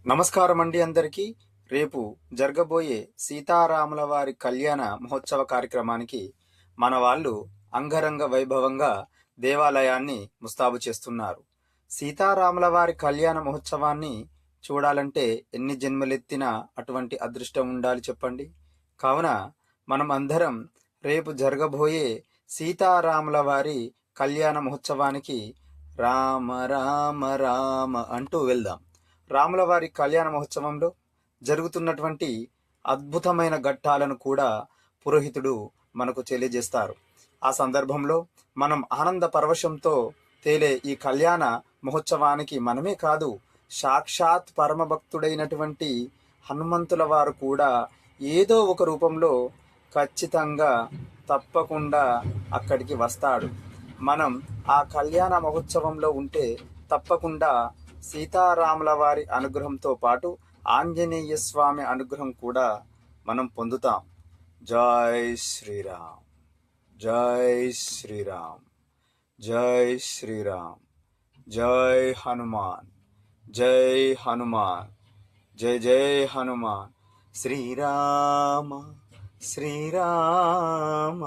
నమస్కారం అండి అందరికీ. రేపు జరగబోయే సీతారాముల వారి కళ్యాణ మహోత్సవ కార్యక్రమానికి మన వాళ్ళు అంగరంగ వైభవంగా దేవాలయాన్ని ముస్తాబు చేస్తున్నారు. సీతారాముల వారి కళ్యాణ మహోత్సవాన్ని చూడాలంటే ఎన్ని జన్మలెత్తినా అటువంటి అదృష్టం ఉండాలి చెప్పండి. కావున మనం అందరం రేపు జరగబోయే సీతారాముల వారి కళ్యాణ మహోత్సవానికి రామ రామ రామ అంటూ వెళ్దాం. రాముల వారి కళ్యాణ మహోత్సవంలో జరుగుతున్నటువంటి అద్భుతమైన ఘట్టాలను కూడా పురోహితుడు మనకు తెలియజేస్తారు. ఆ సందర్భంలో మనం ఆనంద పరవశంతో తేలే ఈ కళ్యాణ మహోత్సవానికి మనమే కాదు, సాక్షాత్ పరమభక్తుడైనటువంటి హనుమంతుల వారు కూడా ఏదో ఒక రూపంలో ఖచ్చితంగా తప్పకుండా అక్కడికి వస్తాడు. మనం ఆ కళ్యాణ మహోత్సవంలో ఉంటే తప్పకుండా సీతారాముల వారి అనుగ్రహంతో పాటు ఆంజనేయ స్వామి అనుగ్రహం కూడా మనం పొందుతాం. జై శ్రీరామ్, జై శ్రీరామ్, జై శ్రీరామ్, జై హనుమాన్, జై హనుమాన్, జై జై హనుమాన్. శ్రీరామ శ్రీరామ.